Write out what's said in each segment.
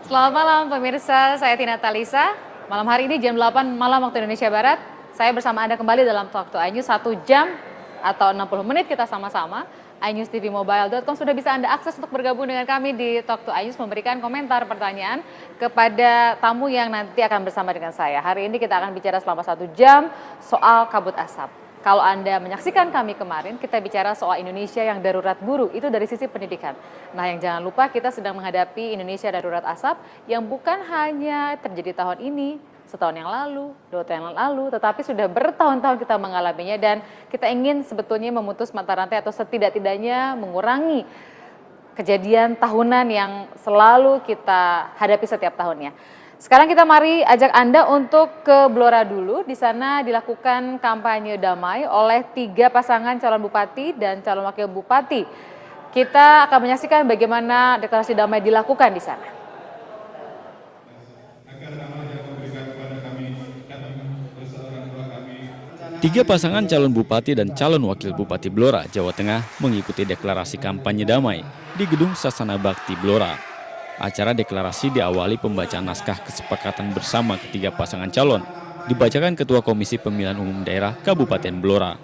Selamat malam pemirsa, saya Tina Talisa. Malam hari ini jam 8 malam waktu Indonesia Barat, saya bersama Anda kembali dalam Talk to iNews 1 jam atau 60 menit kita sama-sama. iNewsTVmobile.com sudah bisa Anda akses untuk bergabung dengan kami di Talk to iNews, memberikan komentar, pertanyaan kepada tamu yang nanti akan bersama dengan saya. Hari ini kita akan bicara selama 1 jam soal kabut asap. Kalau Anda menyaksikan kami kemarin, kita bicara soal Indonesia yang darurat guru, itu dari sisi pendidikan. Nah, yang jangan lupa kita sedang menghadapi Indonesia darurat asap yang bukan hanya terjadi tahun ini, setahun yang lalu, 2 tahun yang lalu, tetapi sudah bertahun-tahun kita mengalaminya dan kita ingin sebetulnya memutus mata rantai atau setidak-tidaknya mengurangi kejadian tahunan yang selalu kita hadapi setiap tahunnya. Sekarang kita mari ajak Anda untuk ke Blora dulu. Di sana dilakukan kampanye damai oleh 3 pasangan calon bupati dan calon wakil bupati. Kita akan menyaksikan bagaimana deklarasi damai dilakukan di sana. Tiga pasangan calon bupati dan calon wakil bupati Blora, Jawa Tengah mengikuti deklarasi kampanye damai di Gedung Sasana Bakti Blora. Acara deklarasi diawali pembacaan naskah kesepakatan bersama ketiga pasangan calon, dibacakan Ketua Komisi Pemilihan Umum Daerah Kabupaten Blora.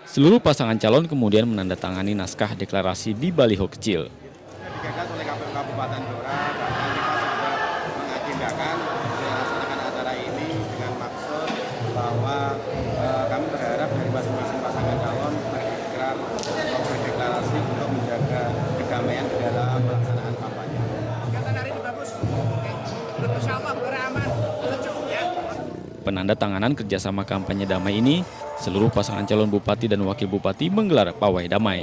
Seluruh pasangan calon kemudian menandatangani naskah deklarasi di baliho kecil. Digagas oleh KPU Kabupaten Blora, bahkan kita sudah mengagendakan melaksanakan acara ini dengan maksud bahwa kami berharap dari masing-masing pasangan calon berdeklar atau berdeklarasi untuk menjaga kedamaian di dalam pelaksanaan kampanye. Penandatanganan kerjasama kampanye damai ini, seluruh pasangan calon bupati dan wakil bupati menggelar pawai damai.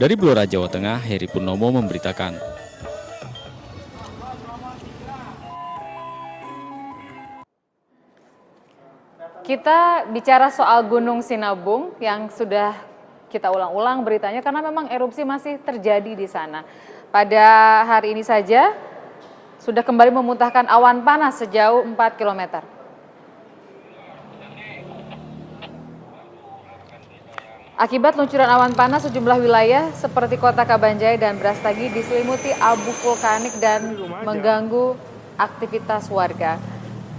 Dari Blora, Jawa Tengah, Heri Purnomo memberitakan. Kita bicara soal Gunung Sinabung yang sudah kita ulang-ulang beritanya karena memang erupsi masih terjadi di sana. Pada hari ini saja sudah kembali memuntahkan awan panas sejauh 4 km. Akibat luncuran awan panas, sejumlah wilayah seperti Kota Kabanjai dan Brastagi diselimuti abu vulkanik dan mengganggu aktivitas warga.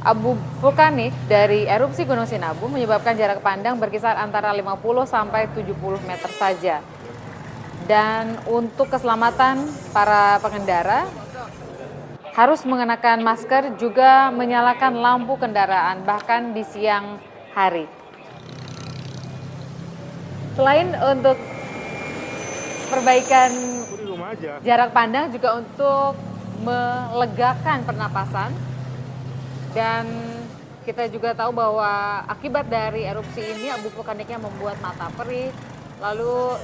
Abu vulkanik dari erupsi Gunung Sinabung menyebabkan jarak pandang berkisar antara 50 sampai 70 meter saja. Dan untuk keselamatan para pengendara, harus mengenakan masker, juga menyalakan lampu kendaraan bahkan di siang hari. Selain untuk perbaikan jarak pandang, juga untuk melegakan pernapasan. Dan kita juga tahu bahwa akibat dari erupsi ini abu vulkaniknya membuat mata perih. Lalu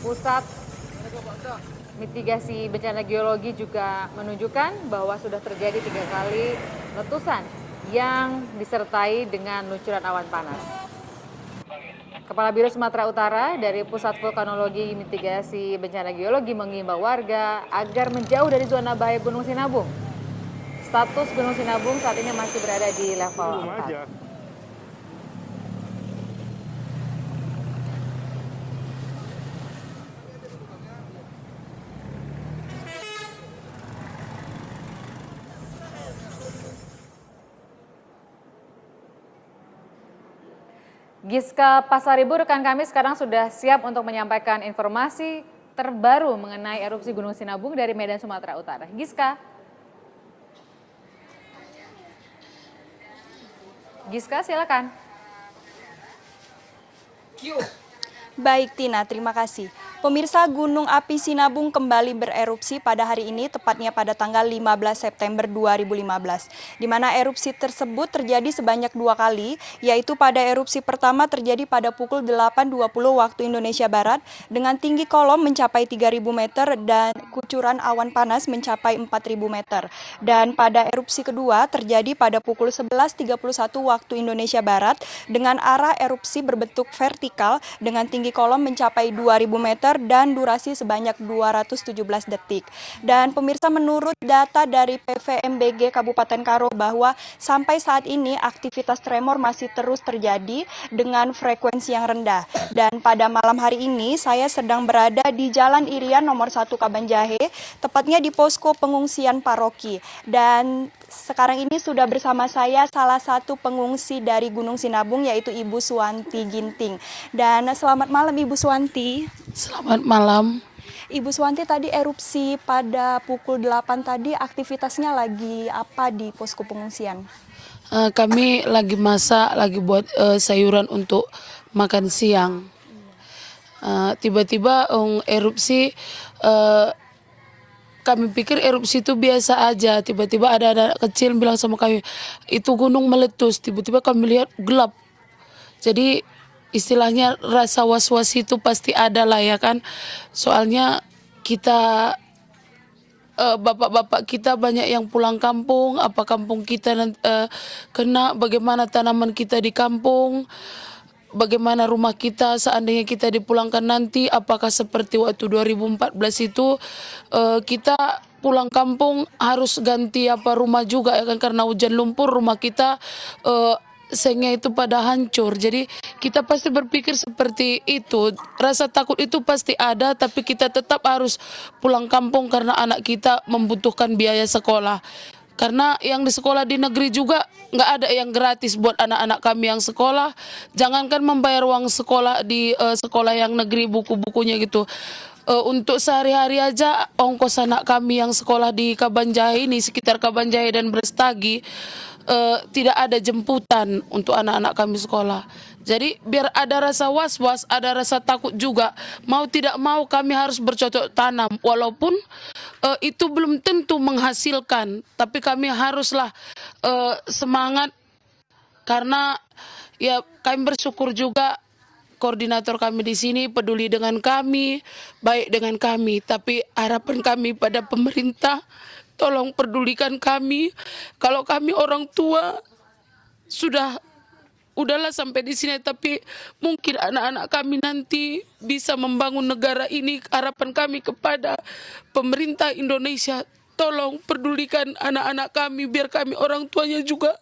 pusat mitigasi bencana geologi juga menunjukkan bahwa sudah terjadi 3 kali letusan yang disertai dengan luncuran awan panas. Kepala Biro Sumatera Utara dari Pusat Vulkanologi Mitigasi Bencana Geologi mengimbau warga agar menjauh dari zona bahaya Gunung Sinabung. Status Gunung Sinabung saat ini masih berada di level 4. Giska Pasaribu, rekan kami sekarang sudah siap untuk menyampaikan informasi terbaru mengenai erupsi Gunung Sinabung dari Medan, Sumatera Utara. Giska. Giska, silakan. Baik Tina, terima kasih. Pemirsa, Gunung Api Sinabung kembali bererupsi pada hari ini, tepatnya pada tanggal 15 September 2015. Di mana erupsi tersebut terjadi sebanyak 2 kali, yaitu pada erupsi pertama terjadi pada pukul 8.20 waktu Indonesia Barat, dengan tinggi kolom mencapai 3.000 meter dan kucuran awan panas mencapai 4.000 meter. Dan pada erupsi kedua terjadi pada pukul 11.31 waktu Indonesia Barat, dengan arah erupsi berbentuk vertikal dengan tinggi kolom mencapai 2.000 meter besar dan durasi sebanyak 217 detik. Dan pemirsa, menurut data dari PVMBG Kabupaten Karo bahwa sampai saat ini aktivitas tremor masih terus terjadi dengan frekuensi yang rendah. Dan pada malam hari ini saya sedang berada di Jalan Irian nomor 1 Kabanjahe, tepatnya di posko pengungsian paroki. Dan sekarang ini sudah bersama saya salah satu pengungsi dari Gunung Sinabung, yaitu Ibu Suwanti Ginting. Dan selamat malam Ibu Suwanti. Selamat malam. Ibu Suwanti, tadi erupsi pada pukul 8 tadi, aktivitasnya lagi apa di posko pengungsian? Kami lagi masak, lagi buat sayuran untuk makan siang. Tiba-tiba erupsi, kami pikir erupsi itu biasa aja. Tiba-tiba ada anak kecil bilang sama kami, itu gunung meletus. Tiba-tiba kami lihat gelap. Jadi istilahnya rasa was-was itu pasti ada lah ya kan. Soalnya kita bapak-bapak kita banyak yang pulang kampung, apa kampung kita kena, bagaimana tanaman kita di kampung, bagaimana rumah kita seandainya kita dipulangkan nanti, apakah seperti waktu 2014 itu kita pulang kampung harus ganti rumah juga ya kan, karena hujan lumpur rumah kita sengnya itu pada hancur. Jadi kita pasti berpikir seperti itu. Rasa takut itu pasti ada, tapi kita tetap harus pulang kampung karena anak kita membutuhkan biaya sekolah. Karena yang di sekolah di negeri juga nggak ada yang gratis buat anak-anak kami yang sekolah. Jangankan membayar uang sekolah di sekolah yang negeri, buku-bukunya gitu. Untuk sehari-hari aja ongkos anak kami yang sekolah di Kabanjahe ini, sekitar Kabanjahe dan Brastagi, tidak ada jemputan untuk anak-anak kami sekolah. Jadi biar ada rasa was-was, ada rasa takut juga. Mau tidak mau kami harus bercocok tanam. Walaupun itu belum tentu menghasilkan, tapi kami haruslah semangat. Karena ya kami bersyukur juga koordinator kami di sini peduli dengan kami, baik dengan kami. Tapi harapan kami pada pemerintah, tolong pedulikan kami. Kalau kami orang tua udahlah sampai di sini, tapi mungkin anak-anak kami nanti bisa membangun negara ini. Harapan kami kepada pemerintah Indonesia, tolong pedulikan anak-anak kami, biar kami orang tuanya juga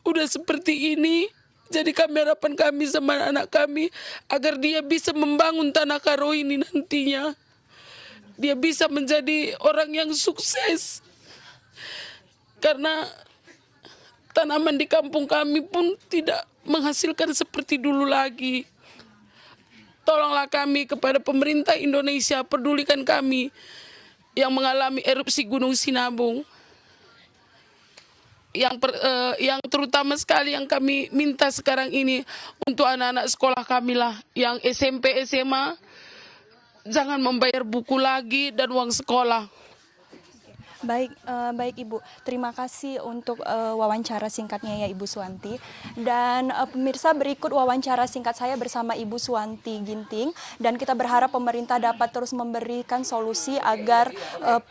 udah seperti ini. Jadi harapan kami sama anak kami agar dia bisa membangun tanah Karo ini nantinya. Dia bisa menjadi orang yang sukses. Karena tanaman di kampung kami pun tidak menghasilkan seperti dulu lagi. Tolonglah kami kepada pemerintah Indonesia, pedulikan kami yang mengalami erupsi Gunung Sinabung. Yang terutama sekali yang kami minta sekarang ini untuk anak-anak sekolah kami lah, yang SMP, SMA, jangan membayar buku lagi dan uang sekolah. Baik Ibu, terima kasih untuk wawancara singkatnya ya Ibu Suwanti. Dan pemirsa, berikut wawancara singkat saya bersama Ibu Suwanti Ginting. Dan kita berharap pemerintah dapat terus memberikan solusi agar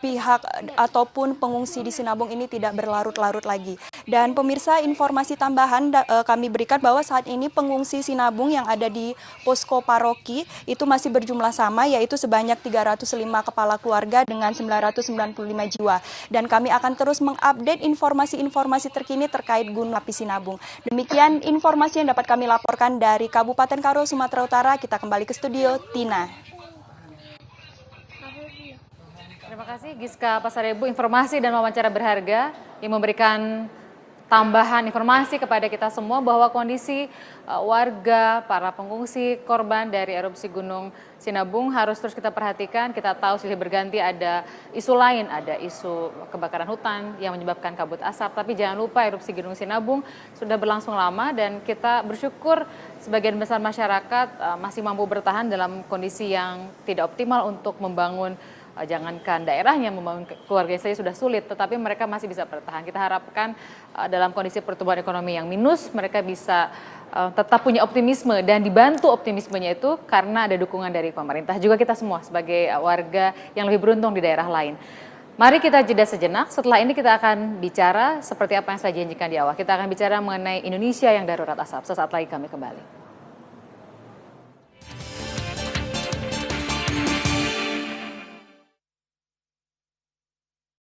pihak ataupun pengungsi di Sinabung ini tidak berlarut-larut lagi. Dan pemirsa, informasi tambahan kami berikan bahwa saat ini pengungsi Sinabung yang ada di posko paroki itu masih berjumlah sama, yaitu sebanyak 305 kepala keluarga dengan 995 jiwa. Dan kami akan terus mengupdate informasi-informasi terkini terkait Gunung Api Sinabung. Demikian informasi yang dapat kami laporkan dari Kabupaten Karo, Sumatera Utara. Kita kembali ke studio, Tina. Terima kasih Giska Pasaribu, informasi dan wawancara berharga yang memberikan tambahan informasi kepada kita semua bahwa kondisi warga, para pengungsi, korban dari erupsi Gunung Sinabung harus terus kita perhatikan. Kita tahu silih berganti ada isu lain, ada isu kebakaran hutan yang menyebabkan kabut asap. Tapi jangan lupa erupsi Gunung Sinabung sudah berlangsung lama dan kita bersyukur sebagian besar masyarakat masih mampu bertahan dalam kondisi yang tidak optimal untuk membangun. Jangankan daerahnya, membangun keluarga saja sudah sulit, tetapi mereka masih bisa bertahan. Kita harapkan dalam kondisi pertumbuhan ekonomi yang minus, mereka bisa tetap punya optimisme dan dibantu optimismenya itu karena ada dukungan dari pemerintah. Juga kita semua sebagai warga yang lebih beruntung di daerah lain. Mari kita jeda sejenak, setelah ini kita akan bicara seperti apa yang saya janjikan di awal. Kita akan bicara mengenai Indonesia yang darurat asap. Sesaat lagi kami kembali.